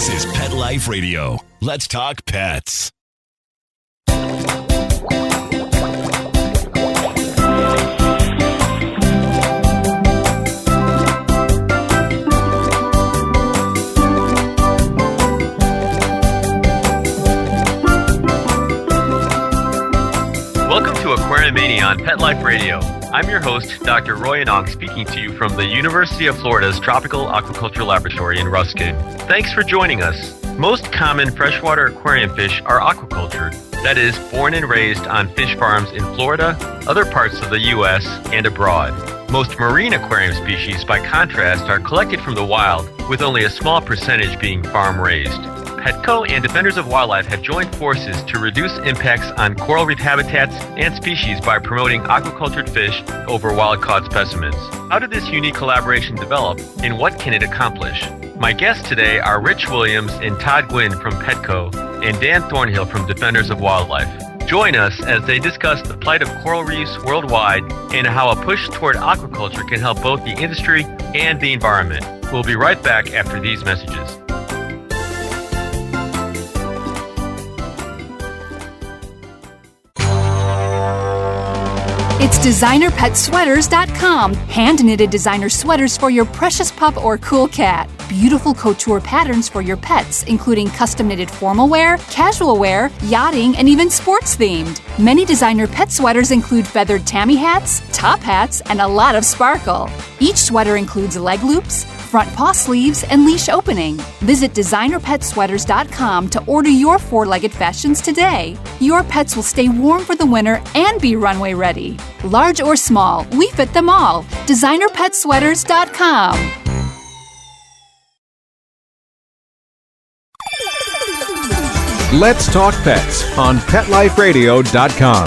This is Pet Life Radio. Let's talk pets. Welcome to Aquariumania on Pet Life Radio. I'm your host, DrRoy, speaking to you from the University of Florida's Tropical Aquaculture Laboratory in Ruskin. Thanks for joining us. Most common freshwater aquarium fish are aquacultured, that is, born and raised on fish farms in Florida, other parts of the U.S., and abroad. Most marine aquarium species, by contrast, are collected from the wild, with only a small percentage being farm-raised. Petco and Defenders of Wildlife have joined forces to reduce impacts on coral reef habitats and species by promoting aquacultured fish over wild-caught specimens. How did this unique collaboration develop, and what can it accomplish? My guests today are Rich Williams and Todd Gwynn from Petco and Dan Thornhill from Defenders of Wildlife. Join us as they discuss the plight of coral reefs worldwide and how a push toward aquaculture can help both the industry and the environment. We'll be right back after these messages. It's DesignerPetSweaters.com. Hand-knitted designer sweaters for your precious pup or cool cat. Beautiful couture patterns for your pets, including custom-knitted formal wear, casual wear, yachting, and even sports-themed. Many designer pet sweaters include feathered tammy hats, top hats, and a lot of sparkle. Each sweater includes leg loops, front paw sleeves, and leash opening. Visit DesignerPetSweaters.com to order your four-legged fashions today. Your pets will stay warm for the winter and be runway ready. Large or small, we fit them all. DesignerPetSweaters.com. Let's Talk Pets on PetLifeRadio.com.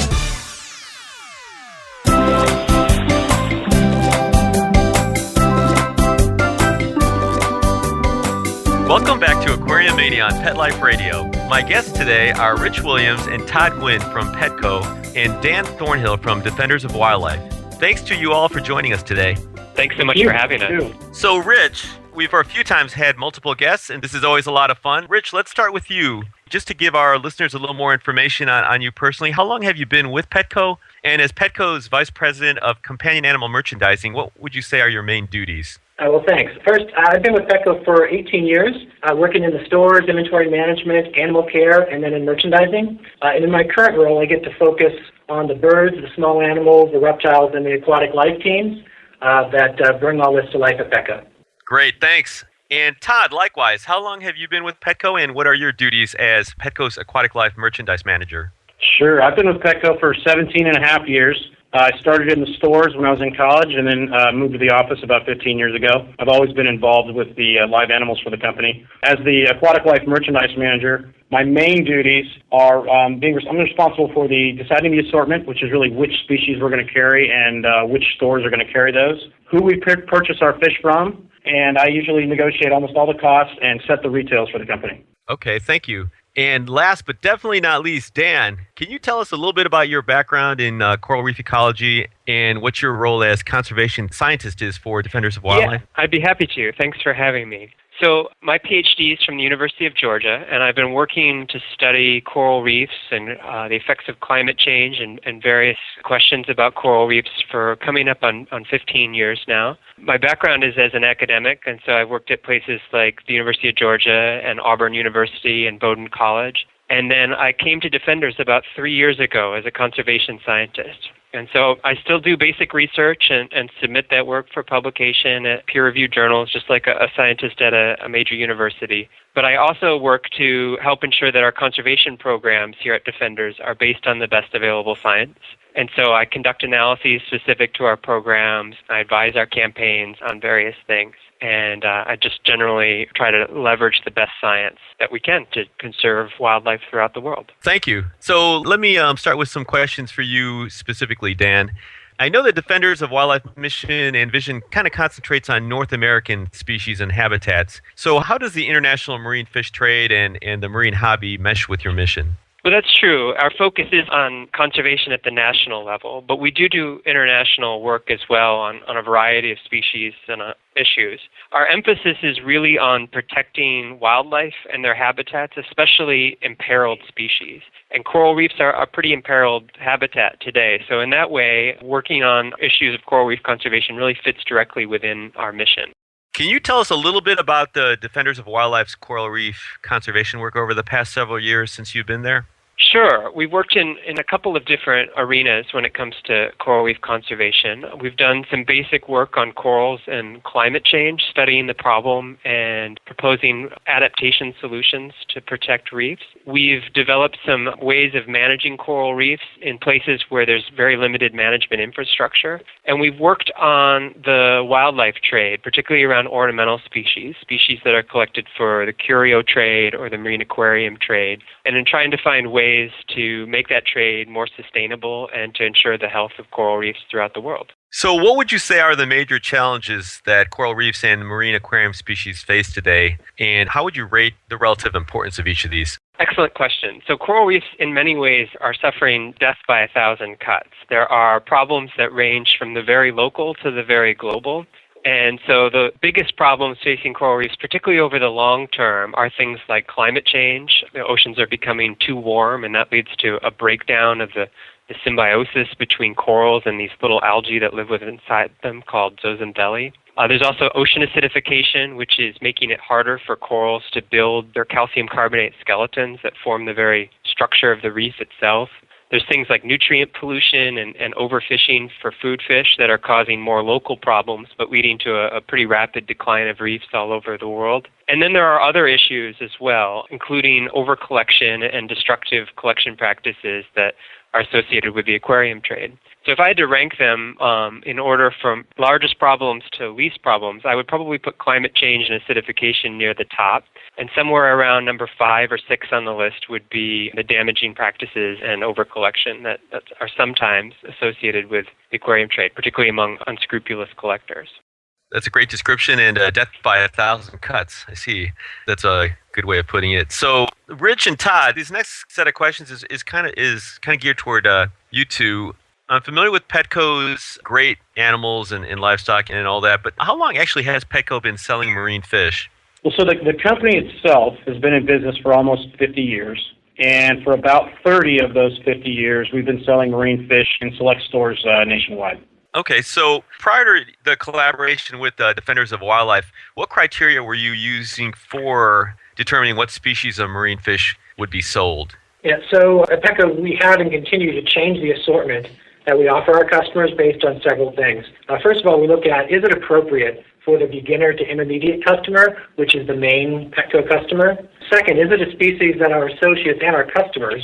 Welcome back to Aquariumania on Pet Life Radio. My guests today are Rich Williams and Todd Gwynn from Petco and Dan Thornhill from Defenders of Wildlife. Thanks to you all for joining us today. Thanks so much for having us. So, Rich, we've for a few times had multiple guests, and this is always a lot of fun. Rich, let's start with you. Just to give our listeners a little more information on you personally, how long have you been with Petco? And as Petco's Vice President of Companion Animal Merchandising, what would you say are your main duties? Well, thanks. First, I've been with Petco for 18 years, working in the stores, inventory management, animal care, and then in merchandising. And in my current role, I get to focus on the birds, the small animals, the reptiles, and the aquatic life teams that bring all this to life at Petco. Great, thanks. And Todd, likewise, how long have you been with Petco, and what are your duties as Petco's Aquatic Life Merchandise Manager? Sure. I've been with Petco for 17 and a half years. I started in the stores when I was in college and then moved to the office about 15 years ago. I've always been involved with the live animals for the company. As the Aquatic Life Merchandise Manager, my main duties are I'm responsible for deciding the assortment, which is really which species we're going to carry and which stores are going to carry those, who we purchase our fish from, and I usually negotiate almost all the costs and set the retails for the company. Okay, thank you. And last but definitely not least, Dan, can you tell us a little bit about your background in coral reef ecology and what your role as conservation scientist is for Defenders of Wildlife? Yeah, I'd be happy to. Thanks for having me. So my PhD is from the University of Georgia, and I've been working to study coral reefs and the effects of climate change and various questions about coral reefs for coming up on 15 years now. My background is as an academic, and so I've worked at places like the University of Georgia and Auburn University and Bowdoin College. And then I came to Defenders about 3 years ago as a conservation scientist. And so I still do basic research and submit that work for publication at peer-reviewed journals, just like a scientist at a major university. But I also work to help ensure that our conservation programs here at Defenders are based on the best available science. And so I conduct analyses specific to our programs. I advise our campaigns on various things. And I just generally try to leverage the best science that we can to conserve wildlife throughout the world. Thank you. So let me start with some questions for you specifically, Dan. I know that Defenders of Wildlife mission and vision kind of concentrates on North American species and habitats. So how does the international marine fish trade and the marine hobby mesh with your mission? Well, that's true. Our focus is on conservation at the national level, but we do international work as well on a variety of species and issues. Our emphasis is really on protecting wildlife and their habitats, especially imperiled species. And coral reefs are a pretty imperiled habitat today. So in that way, working on issues of coral reef conservation really fits directly within our mission. Can you tell us a little bit about the Defenders of Wildlife's coral reef conservation work over the past several years since you've been there? Sure. We've worked in a couple of different arenas when it comes to coral reef conservation. We've done some basic work on corals and climate change, studying the problem and proposing adaptation solutions to protect reefs. We've developed some ways of managing coral reefs in places where there's very limited management infrastructure. And we've worked on the wildlife trade, particularly around ornamental species that are collected for the curio trade or the marine aquarium trade, and in trying to find ways to make that trade more sustainable and to ensure the health of coral reefs throughout the world. So what would you say are the major challenges that coral reefs and marine aquarium species face today, and how would you rate the relative importance of each of these? Excellent question. So coral reefs in many ways are suffering death by 1,000 cuts. There are problems that range from the very local to the very global. And so the biggest problems facing coral reefs, particularly over the long term, are things like climate change. The oceans are becoming too warm, and that leads to a breakdown of the symbiosis between corals and these little algae that live inside them called zooxanthellae. There's also ocean acidification, which is making it harder for corals to build their calcium carbonate skeletons that form the very structure of the reef itself. There's things like nutrient pollution and overfishing for food fish that are causing more local problems, but leading to a pretty rapid decline of reefs all over the world. And then there are other issues as well, including overcollection and destructive collection practices that are associated with the aquarium trade. So if I had to rank them in order from largest problems to least problems, I would probably put climate change and acidification near the top. And somewhere around number 5 or 6 on the list would be the damaging practices and overcollection that are sometimes associated with the aquarium trade, particularly among unscrupulous collectors. That's a great description, and death by 1,000 cuts. I see. That's a good way of putting it. So, Rich and Todd, this next set of questions is kind of geared toward you two. I'm familiar with Petco's great animals and livestock and all that, but how long actually has Petco been selling marine fish? Well, so the company itself has been in business for almost 50 years. And for about 30 of those 50 years, we've been selling marine fish in select stores nationwide. Okay, so prior to the collaboration with Defenders of Wildlife, what criteria were you using for determining what species of marine fish would be sold? Yeah, so at Petco, we have and continue to change the assortment that we offer our customers based on several things. First of all, we look at, is it appropriate for the beginner to intermediate customer, which is the main Petco customer? Second, is it a species that our associates and our customers,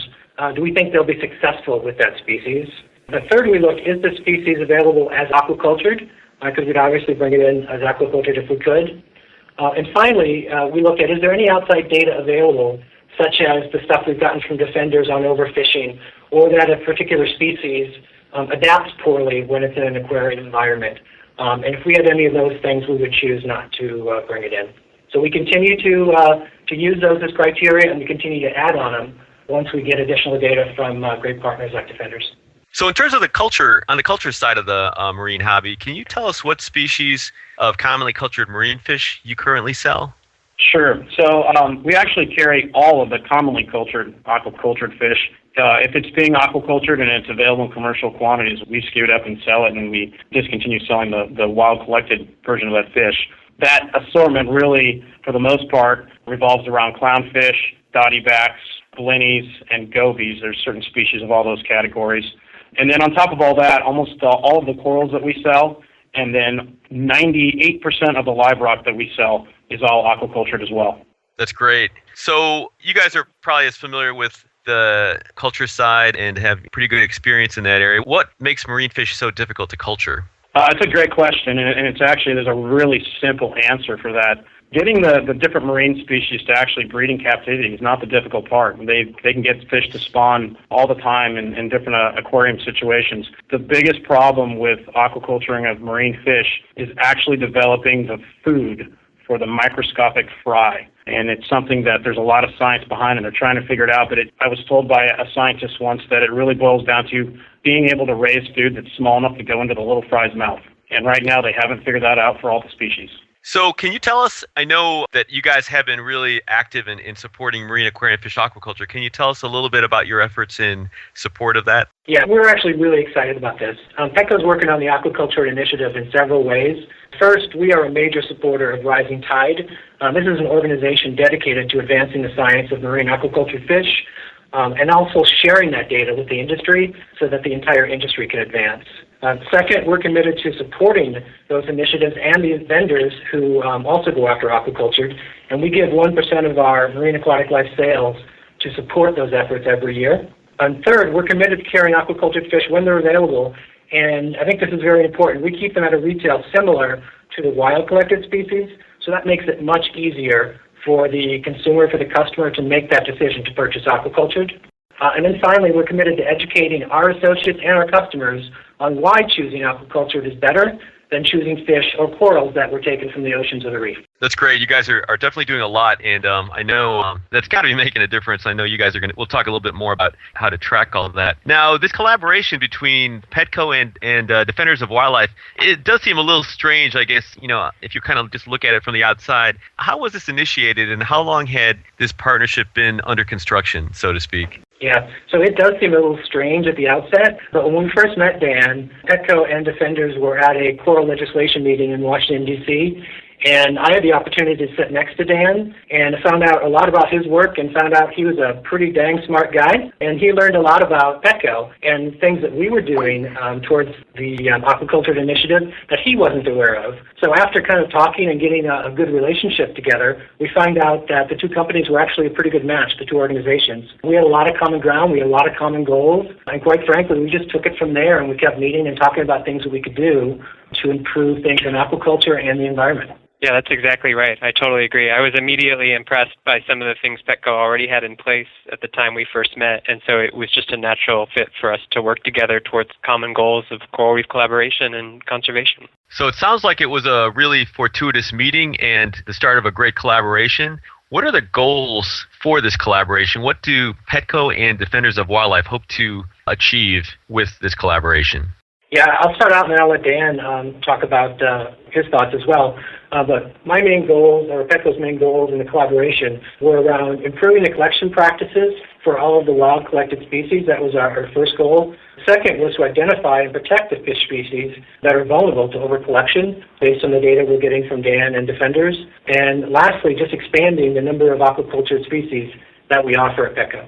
do we think they'll be successful with that species? The third, we look, is the species available as aquacultured? Because we'd obviously bring it in as aquacultured if we could. And finally, we look at, is there any outside data available, such as the stuff we've gotten from Defenders on overfishing, or that a particular species adapts poorly when it's in an aquarium environment. And if we had any of those things, we would choose not to bring it in. So we continue to use those as criteria, and we continue to add on them once we get additional data from great partners like Defenders. So in terms of the culture, on the culture side of the marine hobby, can you tell us what species of commonly cultured marine fish you currently sell? Sure. So we actually carry all of the commonly cultured aquacultured fish. If it's being aquacultured and it's available in commercial quantities, we skew it up and sell it, and we discontinue selling the wild collected version of that fish. That assortment really, for the most part, revolves around clownfish, dottybacks, blennies, and gobies. There's certain species of all those categories. And then on top of all that, almost all of the corals that we sell, and then 98% of the live rock that we sell is all aquacultured as well. That's great. So you guys are probably as familiar with the culture side and have pretty good experience in that area. What makes marine fish so difficult to culture? It's a great question, and it's actually, there's a really simple answer for that. Getting the different marine species to actually breed in captivity is not the difficult part. They can get fish to spawn all the time in different aquarium situations. The biggest problem with aquaculturing of marine fish is actually developing the food for the microscopic fry. And it's something that there's a lot of science behind, and they're trying to figure it out. But I was told by a scientist once that it really boils down to being able to raise food that's small enough to go into the little fry's mouth. And right now they haven't figured that out for all the species. So can you tell us, I know that you guys have been really active in supporting marine aquarium fish aquaculture. Can you tell us a little bit about your efforts in support of that? Yeah, we're actually really excited about this. Petco's working on the aquaculture initiative in several ways. First, we are a major supporter of Rising Tide. This is an organization dedicated to advancing the science of marine aquaculture fish and also sharing that data with the industry so that the entire industry can advance. Second, we're committed to supporting those initiatives and the vendors who also go after aquaculture, and we give 1% of our marine aquatic life sales to support those efforts every year. And third, we're committed to carrying aquacultured fish when they're available, and I think this is very important. We keep them at a retail similar to the wild collected species, so that makes it much easier for the consumer, for the customer to make that decision to purchase aquacultured. And then finally, we're committed to educating our associates and our customers on why choosing aquaculture is better than choosing fish or corals that were taken from the oceans or the reef. That's great. You guys are definitely doing a lot, and I know that's got to be making a difference. I know you guys are we'll talk a little bit more about how to track all of that. Now, this collaboration between Petco and Defenders of Wildlife, it does seem a little strange, I guess, if you kind of just look at it from the outside. How was this initiated, and how long had this partnership been under construction, so to speak? Yeah, so it does seem a little strange at the outset, but when we first met Dan, Petco and Defenders were at a coral legislation meeting in Washington, D.C., and I had the opportunity to sit next to Dan and found out a lot about his work and found out he was a pretty dang smart guy. And he learned a lot about Petco and things that we were doing towards the aquaculture initiative that he wasn't aware of. So after kind of talking and getting a good relationship together, we find out that the two companies were actually a pretty good match, the two organizations. We had a lot of common ground, we had a lot of common goals, and quite frankly, we just took it from there and we kept meeting and talking about things that we could do to improve things in aquaculture and the environment. Yeah, that's exactly right. I totally agree. I was immediately impressed by some of the things Petco already had in place at the time we first met, and so it was just a natural fit for us to work together towards common goals of coral reef collaboration and conservation. So it sounds like it was a really fortuitous meeting and the start of a great collaboration. What are the goals for this collaboration? What do Petco and Defenders of Wildlife hope to achieve with this collaboration? Yeah, I'll start out and then I'll let Dan talk about his thoughts as well. But my main goals, or Petco's main goals in the collaboration, were around improving the collection practices for all of the wild collected species. That was our first goal. Second was to identify and protect the fish species that are vulnerable to overcollection based on the data we're getting from Dan and Defenders. And lastly, just expanding the number of aquacultured species that we offer at Petco.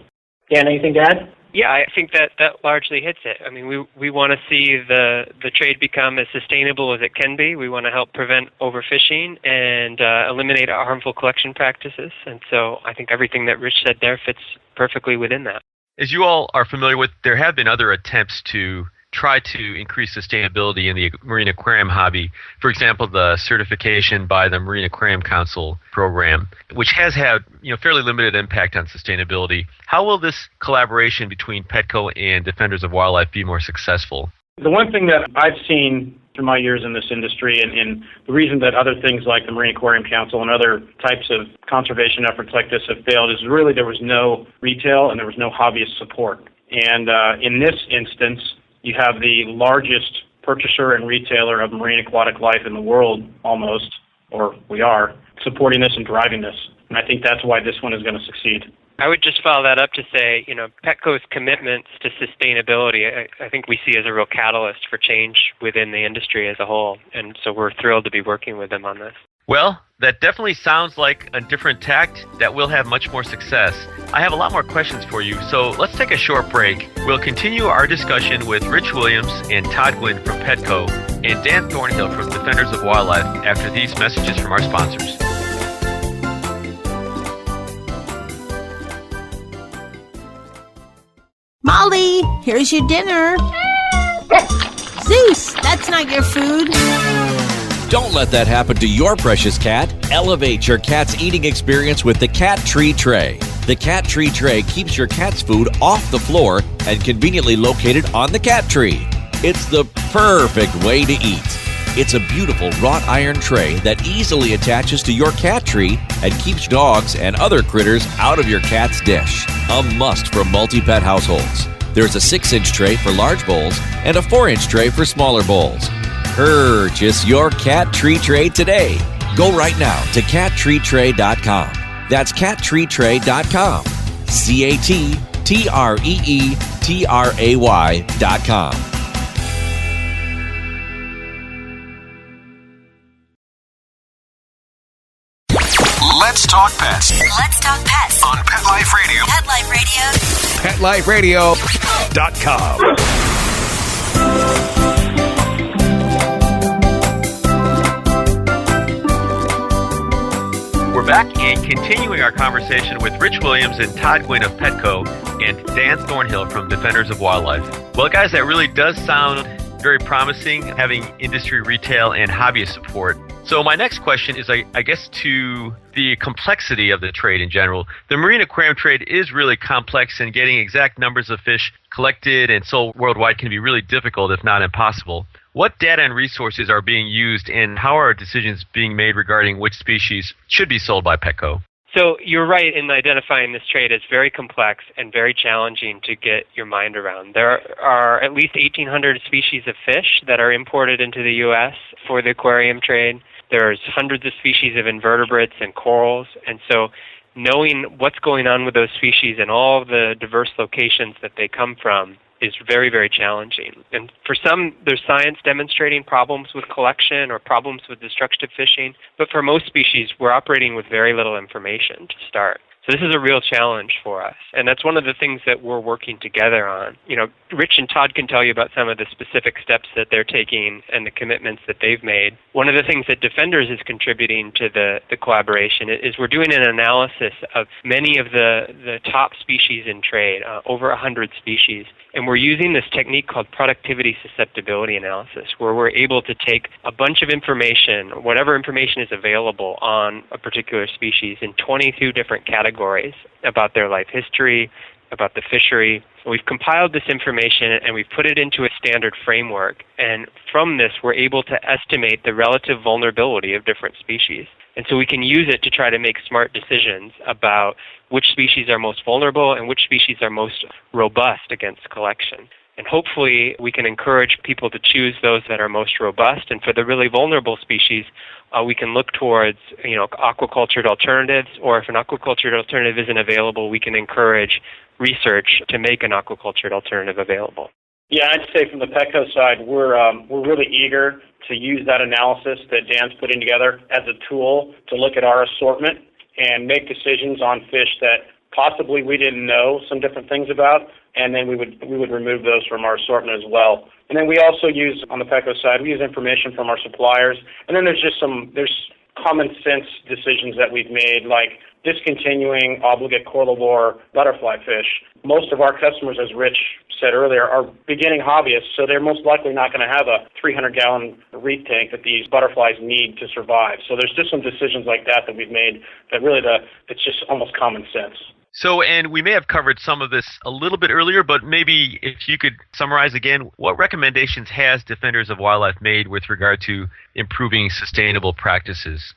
Dan, anything to add? Yeah, I think that largely hits it. I mean, we want to see the trade become as sustainable as it can be. We want to help prevent overfishing and eliminate harmful collection practices. And so I think everything that Rich said there fits perfectly within that. As you all are familiar with, there have been other attempts to try to increase sustainability in the marine aquarium hobby. For example, the certification by the Marine Aquarium Council program, which has had fairly limited impact on sustainability. How will this collaboration between Petco and Defenders of Wildlife be more successful? The one thing that I've seen through my years in this industry, and the reason that other things like the Marine Aquarium Council and other types of conservation efforts like this have failed, is really there was no retail and there was no hobbyist support. And in this instance, you have the largest purchaser and retailer of marine aquatic life in the world, almost, or we are, supporting this and driving this. And I think that's why this one is going to succeed. I would just follow that up to say, Petco's commitments to sustainability, I think we see as a real catalyst for change within the industry as a whole. And so we're thrilled to be working with them on this. Well, that definitely sounds like a different tact that will have much more success. I have a lot more questions for you, so let's take a short break. We'll continue our discussion with Rich Williams and Todd Gwynn from Petco and Dan Thornhill from Defenders of Wildlife after these messages from our sponsors. Molly, here's your dinner. Zeus, that's not your food. Don't let that happen to your precious cat. Elevate your cat's eating experience with the Cat Tree Tray. The Cat Tree Tray keeps your cat's food off the floor and conveniently located on the cat tree. It's the perfect way to eat. It's a beautiful wrought iron tray that easily attaches to your cat tree and keeps dogs and other critters out of your cat's dish. A must for multi-pet households. There's a 6-inch tray for large bowls and a 4-inch tray for smaller bowls. Purchase your cat tree tray today. Go right now to cattreetray.com. That's cattreetray.com. CATTREETRAY.com. Let's talk pets Let's talk pets on Pet Life Radio. Pet Life Radio. PetLifeRadio.com. We're back and continuing our conversation with Rich Williams and Todd Gwynn of Petco and Dan Thornhill from Defenders of Wildlife. Well, guys, that really does sound very promising, having industry, retail, and hobbyist support. So my next question is, I guess, to the complexity of the trade in general. The marine aquarium trade is really complex, and getting exact numbers of fish collected and sold worldwide can be really difficult, if not impossible. What data and resources are being used, and how are decisions being made regarding which species should be sold by Petco? So you're right in identifying this trade as very complex and very challenging to get your mind around. There are at least 1,800 species of fish that are imported into the U.S. for the aquarium trade. There's hundreds of species of invertebrates and corals, and so knowing what's going on with those species and all the diverse locations that they come from is very, very challenging. And for some, there's science demonstrating problems with collection or problems with destructive fishing, but for most species, we're operating with very little information to start. So this is a real challenge for us, and that's one of the things that we're working together on. You know, Rich and Todd can tell you about some of the specific steps that they're taking and the commitments that they've made. One of the things that Defenders is contributing to the collaboration is we're doing an analysis of many of the top species in trade, over 100 species, and we're using this technique called productivity susceptibility analysis, where we're able to take a bunch of information, whatever information is available on a particular species, in 22 different categories about their life history, about the fishery. We've compiled this information and we've put it into a standard framework, and from this we're able to estimate the relative vulnerability of different species. And so we can use it to try to make smart decisions about which species are most vulnerable and which species are most robust against collection. And hopefully we can encourage people to choose those that are most robust. And for the really vulnerable species, we can look towards, aquacultured alternatives, or if an aquacultured alternative isn't available, we can encourage research to make an aquacultured alternative available. Yeah, I'd say from the Petco side, we're really eager to use that analysis that Dan's putting together as a tool to look at our assortment and make decisions on fish that possibly we didn't know some different things about, and then we would remove those from our assortment as well. And then we also use, on the Petco side, we use information from our suppliers, and then there's common sense decisions that we've made, like discontinuing obligate corallivore butterfly fish. Most of our customers, as Rich said earlier, are beginning hobbyists, so they're most likely not going to have a 300-gallon reef tank that these butterflies need to survive. So there's just some decisions like that we've made that really it's just almost common sense. So, and we may have covered some of this a little bit earlier, but maybe if you could summarize again, what recommendations has Defenders of Wildlife made with regard to improving sustainable practices?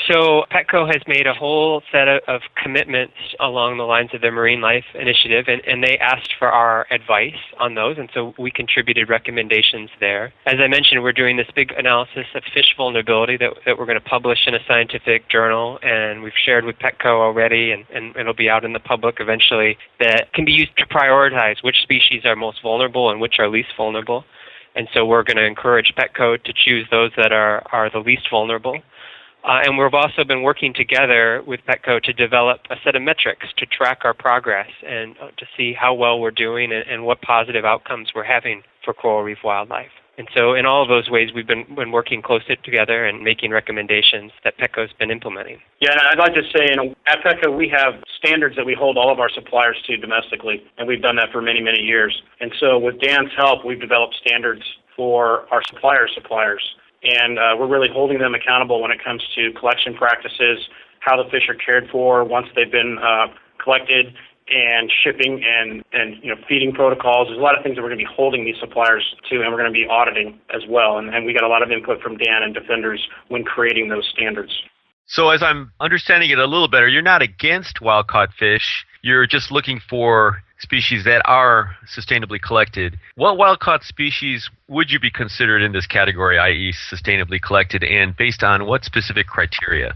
So Petco has made a whole set of commitments along the lines of their Marine Life Initiative, and they asked for our advice on those, and so we contributed recommendations there. As I mentioned, we're doing this big analysis of fish vulnerability that we're going to publish in a scientific journal, and we've shared with Petco already, and it'll be out in the public eventually, that can be used to prioritize which species are most vulnerable and which are least vulnerable. And so we're going to encourage Petco to choose those that are the least vulnerable. And we've also been working together with Petco to develop a set of metrics to track our progress and to see how well we're doing and what positive outcomes we're having for coral reef wildlife. And so in all of those ways, we've been working closely together and making recommendations that Petco's been implementing. Yeah, and I'd like to say, at Petco, we have standards that we hold all of our suppliers to domestically, and we've done that for many, many years. And so with Dan's help, we've developed standards for our suppliers. And we're really holding them accountable when it comes to collection practices, how the fish are cared for once they've been collected, and shipping and feeding protocols. There's a lot of things that we're going to be holding these suppliers to, and we're going to be auditing as well. And we got a lot of input from Dan and defenders when creating those standards. So as I'm understanding it a little better, you're not against wild-caught fish. You're just looking for species that are sustainably collected. What wild-caught species would you be considered in this category, i.e. sustainably collected, and based on what specific criteria?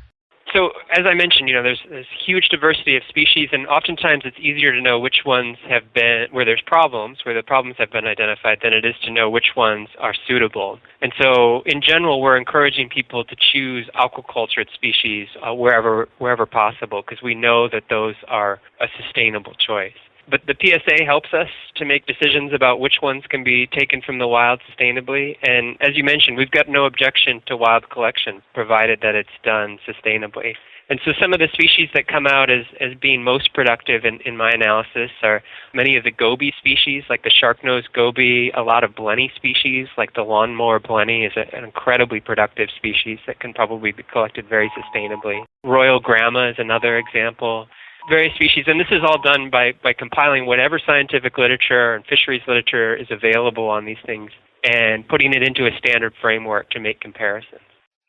So, as I mentioned, there's huge diversity of species, and oftentimes it's easier to know which ones have been, where there's problems, where the problems have been identified, than it is to know which ones are suitable. And so, in general, we're encouraging people to choose aquacultured species wherever possible, because we know that those are a sustainable choice. But the PSA helps us to make decisions about which ones can be taken from the wild sustainably. And as you mentioned, we've got no objection to wild collection, provided that it's done sustainably. And so some of the species that come out as being most productive in my analysis are many of the goby species, like the shark-nosed goby, a lot of blenny species, like the lawnmower blenny is an incredibly productive species that can probably be collected very sustainably. Royal grama is another example. Various species, and this is all done by compiling whatever scientific literature and fisheries literature is available on these things and putting it into a standard framework to make comparisons.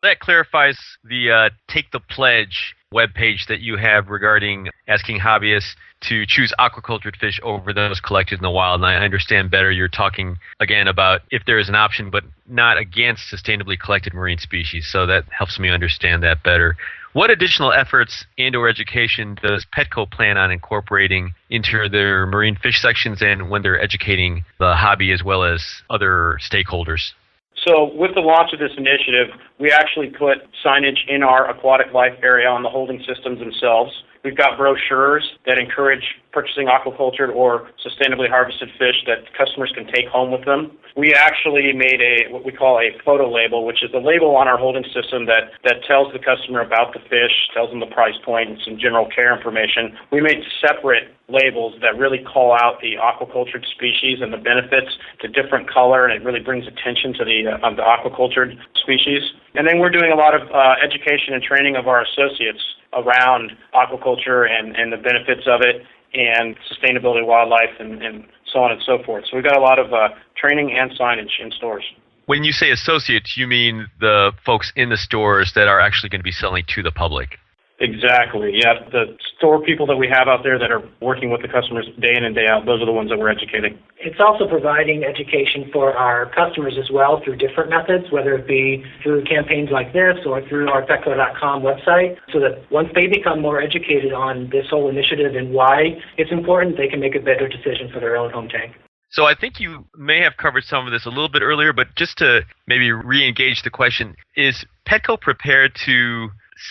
That clarifies the Take the Pledge webpage that you have regarding asking hobbyists to choose aquacultured fish over those collected in the wild. And I understand better you're talking, again, about if there is an option, but not against sustainably collected marine species. So that helps me understand that better. What additional efforts and or education does Petco plan on incorporating into their marine fish sections and when they're educating the hobby as well as other stakeholders? So with the launch of this initiative, we actually put signage in our aquatic life area on the holding systems themselves. We've got brochures that encourage purchasing aquacultured or sustainably harvested fish that customers can take home with them. We actually made what we call a photo label, which is the label on our holding system that tells the customer about the fish, tells them the price point, and some general care information. We made separate labels that really call out the aquacultured species and the benefits to different color, and it really brings attention to the aquacultured species. And then we're doing a lot of education and training of our associates around aquaculture and the benefits of it and sustainability wildlife and so on and so forth. So we've got a lot of training and signage in stores. When you say associates, you mean the folks in the stores that are actually going to be selling to the public? Exactly, yeah. The store people that we have out there that are working with the customers day in and day out, those are the ones that we're educating. It's also providing education for our customers as well through different methods, whether it be through campaigns like this or through our Petco.com website, so that once they become more educated on this whole initiative and why it's important, they can make a better decision for their own home tank. So I think you may have covered some of this a little bit earlier, but just to maybe re-engage the question, is Petco prepared to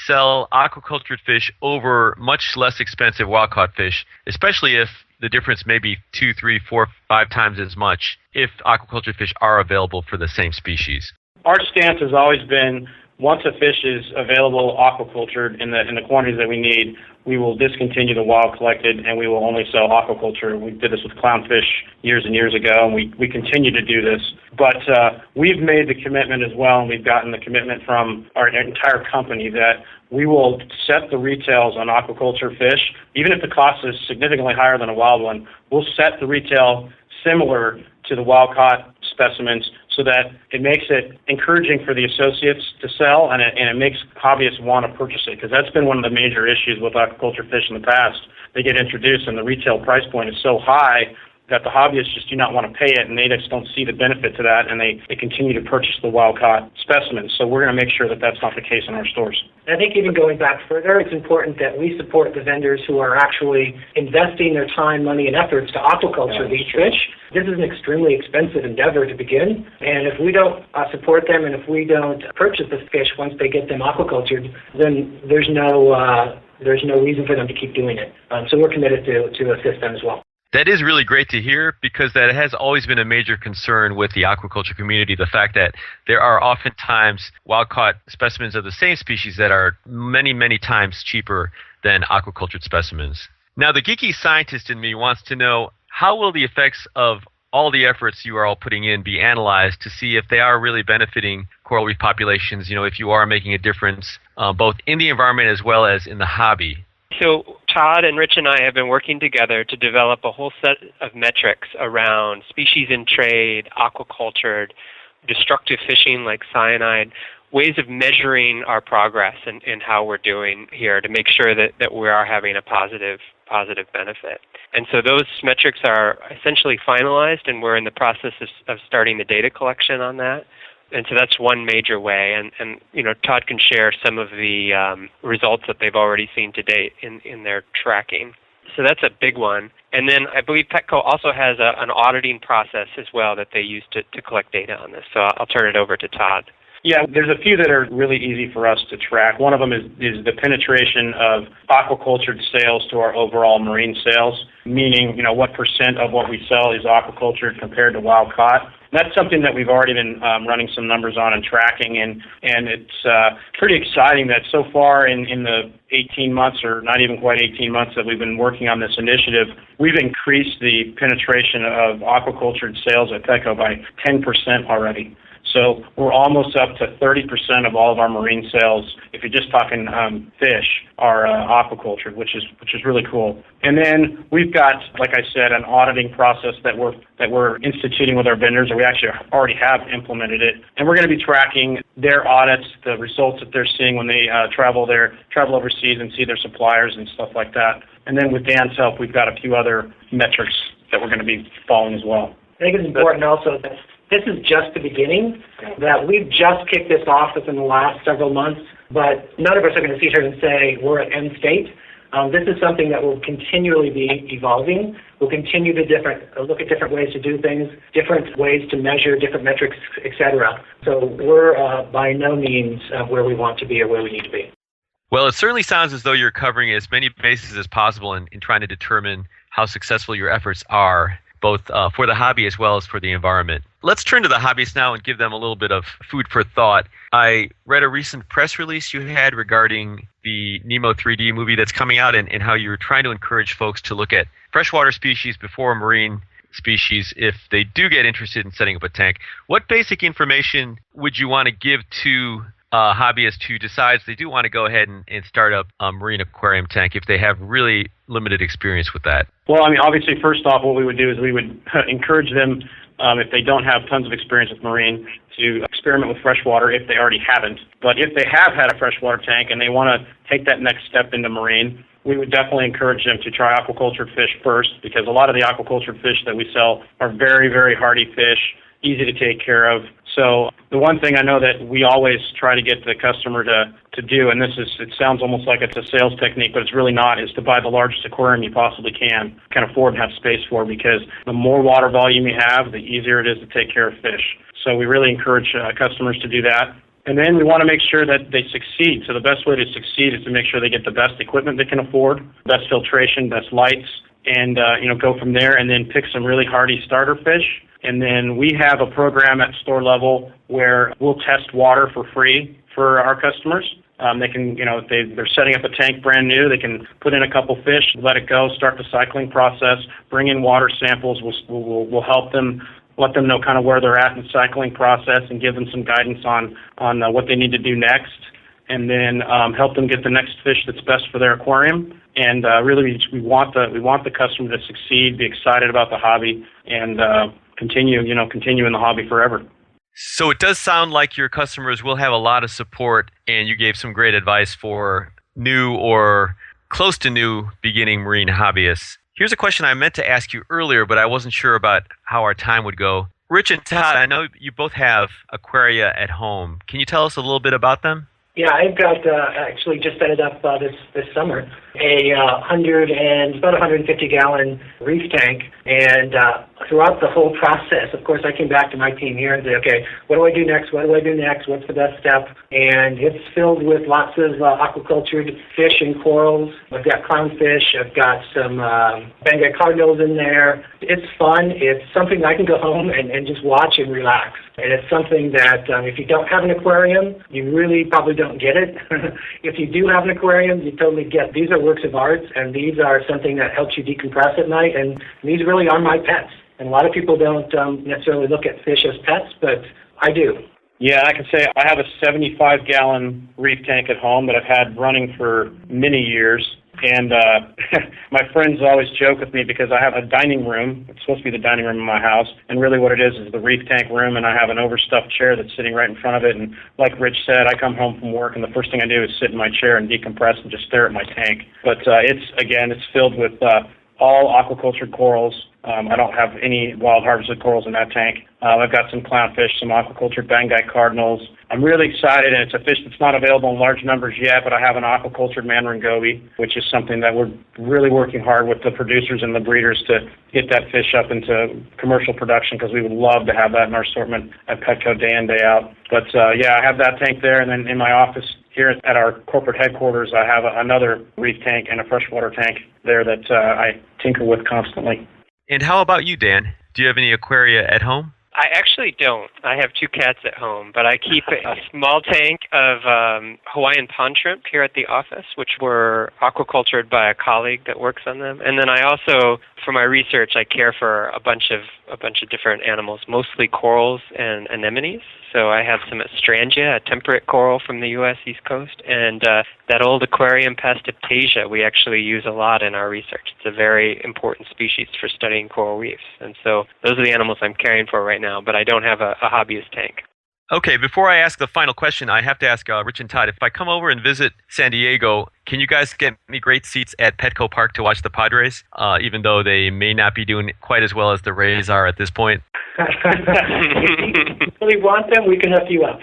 sell aquacultured fish over much less expensive wild-caught fish, especially if the difference may be 2, 3, 4, 5 times as much if aquacultured fish are available for the same species? Our stance has always been, once a fish is available aquacultured in the quantities that we need, we will discontinue the wild collected and we will only sell aquaculture. We did this with clownfish years and years ago, and we continue to do this. But we've made the commitment as well, and we've gotten the commitment from our entire company that we will set the retails on aquaculture fish, even if the cost is significantly higher than a wild one. We'll set the retail similar to the wild-caught specimens so that it makes it encouraging for the associates to sell, and it makes hobbyists want to purchase it, because that's been one of the major issues with aquaculture fish in the past. They get introduced and the retail price point is so high that the hobbyists just do not want to pay it, and they just don't see the benefit to that, and they continue to purchase the wild-caught specimens. So we're going to make sure that that's not the case in our stores. I think even going back further, it's important that we support the vendors who are actually investing their time, money, and efforts to aquaculture these fish. This is an extremely expensive endeavor to begin, and if we don't support them and if we don't purchase the fish once they get them aquacultured, then there's no reason for them to keep doing it. So we're committed to assist them as well. That is really great to hear, because that has always been a major concern with the aquaculture community, the fact that there are oftentimes wild-caught specimens of the same species that are many, many times cheaper than aquacultured specimens. Now, the geeky scientist in me wants to know, how will the effects of all the efforts you are all putting in be analyzed to see if they are really benefiting coral reef populations, if you are making a difference both in the environment as well as in the hobby? So Todd and Rich and I have been working together to develop a whole set of metrics around species in trade, aquacultured, destructive fishing like cyanide, ways of measuring our progress and how we're doing here to make sure that we are having a positive benefit. And so those metrics are essentially finalized, and we're in the process of starting the data collection on that. And so that's one major way. And Todd can share some of the results that they've already seen to date in their tracking. So that's a big one. And then I believe Petco also has an auditing process as well that they use to collect data on this. So I'll turn it over to Todd. Yeah, there's a few that are really easy for us to track. One of them is the penetration of aquacultured sales to our overall marine sales, meaning, what percent of what we sell is aquacultured compared to wild caught. And that's something that we've already been running some numbers on and tracking, and it's pretty exciting that so far in the 18 months, or not even quite 18 months that we've been working on this initiative, we've increased the penetration of aquacultured sales at Petco by 10% already. So we're almost up to 30% of all of our marine sales, if you're just talking fish, are aquaculture, which is really cool. And then we've got, like I said, an auditing process that we're instituting with our vendors, or we actually already have implemented it. And we're going to be tracking their audits, the results that they're seeing when they travel overseas and see their suppliers and stuff like that. And then with Dan's help, we've got a few other metrics that we're going to be following as well. I think it's important also that this is just the beginning, that we've just kicked this off within the last several months, but none of us are going to sit here and say we're at end state. This is something that will continually be evolving. We'll continue to look at different ways to do things, different ways to measure, different metrics, etc. So we're by no means where we want to be or where we need to be. Well, it certainly sounds as though you're covering as many bases as possible in trying to determine how successful your efforts are, both for the hobby as well as for the environment. Let's turn to the hobbyists now and give them a little bit of food for thought. I read a recent press release you had regarding the Nemo 3D movie that's coming out and how you're trying to encourage folks to look at freshwater species before marine species if they do get interested in setting up a tank. What basic information would you want to give to a hobbyist who decides they do want to go ahead and start up a marine aquarium tank if they have really limited experience with that? Well, obviously, first off, what we would do is we would encourage them, if they don't have tons of experience with marine, to experiment with freshwater if they already haven't. But if they have had a freshwater tank and they want to take that next step into marine, we would definitely encourage them to try aquacultured fish first, because a lot of the aquacultured fish that we sell are very, very hardy fish, easy to take care of. So the one thing I know that we always try to get the customer to do, and it sounds almost like it's a sales technique, but it's really not, is to buy the largest aquarium you possibly can afford and have space for, because the more water volume you have, the easier it is to take care of fish. So we really encourage customers to do that. And then we want to make sure that they succeed. So the best way to succeed is to make sure they get the best equipment they can afford, best filtration, best lights, and go from there, and then pick some really hardy starter fish. And then we have a program at store level where we'll test water for free for our customers. They can, if they're setting up a tank brand new, they can put in a couple fish, let it go, start the cycling process, bring in water samples. We'll help them, let them know where they're at in the cycling process, and give them some guidance on what they need to do next, and then help them get the next fish that's best for their aquarium. And really, we want the customer to succeed, be excited about the hobby, and continue in the hobby forever. So it does sound like your customers will have a lot of support, and you gave some great advice for new or close to new beginning marine hobbyists. Here's a question I meant to ask you earlier, but I wasn't sure about how our time would go. Rich and Todd, I know you both have aquaria at home. Can you tell us a little bit about them? Yeah, I've got actually just set it up this summer, about 150-gallon reef tank, and throughout the whole process, of course, I came back to my team here and said, okay, what do I do next? What do I do next? What's the best step? And it's filled with lots of aquacultured fish and corals. I've got clownfish. I've got some Bangor cardinals in there. It's fun. It's something I can go home and just watch and relax. And it's something that if you don't have an aquarium, you really probably don't get it. If you do have an aquarium, you totally get. These are works of art, and these are something that helps you decompress at night, and these really are my pets. And a lot of people don't necessarily look at fish as pets, but I do. Yeah, I can say I have a 75-gallon reef tank at home that I've had running for many years. And my friends always joke with me because I have a dining room. It's supposed to be the dining room in my house. And really what it is the reef tank room, and I have an overstuffed chair that's sitting right in front of it. And like Rich said, I come home from work, and the first thing I do is sit in my chair and decompress and just stare at my tank. But it's filled with all aquacultured corals. I don't have any wild harvested corals in that tank. I've got some clownfish, some aquacultured Banggai cardinals. I'm really excited, and it's a fish that's not available in large numbers yet, but I have an aquacultured mandarin goby, which is something that we're really working hard with the producers and the breeders to get that fish up into commercial production, because we would love to have that in our assortment at Petco day in, day out. But I have that tank there, and then in my office here at our corporate headquarters, I have another reef tank and a freshwater tank there that I tinker with constantly. And how about you, Dan? Do you have any aquaria at home? I actually don't. I have 2 cats at home, but I keep a small tank of Hawaiian pond shrimp here at the office, which were aquacultured by a colleague that works on them. And then I also, for my research, I care for a bunch of different animals, mostly corals and anemones. So I have some Astrangia, a temperate coral from the U.S. East Coast, and that old aquarium Pastiptasia we actually use a lot in our research. It's a very important species for studying coral reefs. And so those are the animals I'm caring for right now, but I don't have a hobbyist tank. Okay, before I ask the final question, I have to ask Rich and Todd, if I come over and visit San Diego, can you guys get me great seats at Petco Park to watch the Padres, even though they may not be doing quite as well as the Rays are at this point? If you really want them, we can hook you up.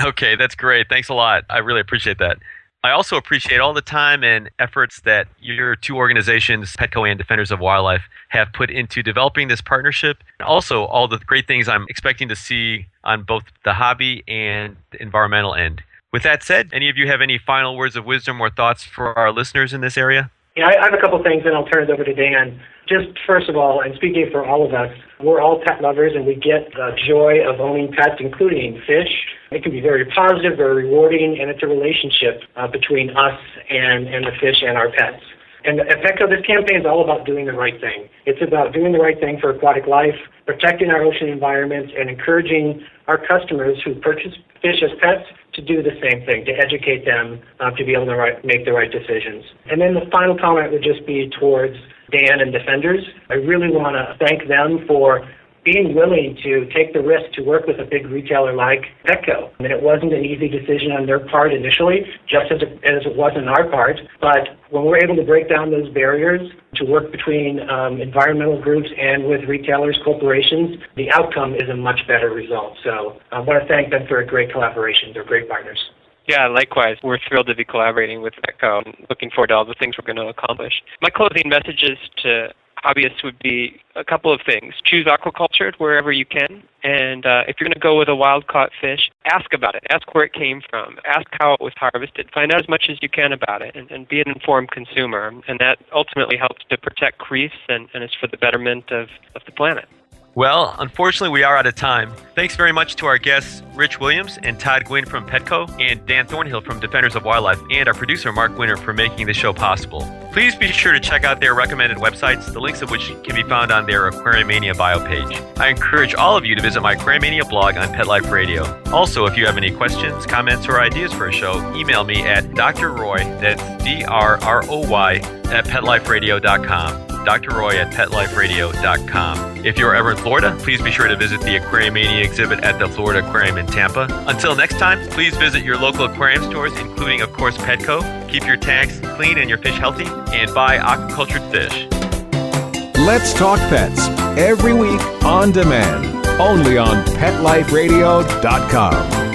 Okay, that's great. Thanks a lot. I really appreciate that. I also appreciate all the time and efforts that your 2 organizations, Petco and Defenders of Wildlife, have put into developing this partnership. And also all the great things I'm expecting to see on both the hobby and the environmental end. With that said, any of you have any final words of wisdom or thoughts for our listeners in this area? Yeah, I have a couple things, and I'll turn it over to Dan. Just first of all, and speaking for all of us, we're all pet lovers, and we get the joy of owning pets, including fish. It can be very positive, very rewarding, and it's a relationship between us and the fish and our pets. And at Petco, this campaign is all about doing the right thing. It's about doing the right thing for aquatic life, protecting our ocean environment, and encouraging our customers who purchase fish as pets to do the same thing, to educate them to be able to make the right decisions. And then the final comment would just be towards Dan and Defenders. I really want to thank them for being willing to take the risk to work with a big retailer like Petco. I mean, it wasn't an easy decision on their part initially, just as it was on our part. But when we're able to break down those barriers to work between environmental groups and with retailers, corporations, the outcome is a much better result. So I want to thank them for a great collaboration. They're great partners. Yeah, likewise. We're thrilled to be collaborating with Petco and looking forward to all the things we're going to accomplish. My closing messages to hobbyists would be a couple of things. Choose aquacultured wherever you can. And if you're going to go with a wild-caught fish, ask about it. Ask where it came from. Ask how it was harvested. Find out as much as you can about it and be an informed consumer. And that ultimately helps to protect reefs and is for the betterment of the planet. Well, unfortunately, we are out of time. Thanks very much to our guests, Rich Williams and Todd Gwynn from Petco, and Dan Thornhill from Defenders of Wildlife, and our producer, Mark Winter, for making the show possible. Please be sure to check out their recommended websites, the links of which can be found on their Aquariumania bio page. I encourage all of you to visit my Aquariumania blog on Pet Life Radio. Also, if you have any questions, comments, or ideas for a show, email me at DrRoy, that's DrRoy, at PetLifeRadio.com. DrRoy at PetLifeRadio.com. If you're ever in Florida, please be sure to visit the Aquariumania exhibit at the Florida Aquarium in Tampa. Until next time, please visit your local aquarium stores, including, of course, Petco. Keep your tanks clean and your fish healthy, and buy aquacultured fish. Let's Talk Pets, every week on demand, only on PetLifeRadio.com.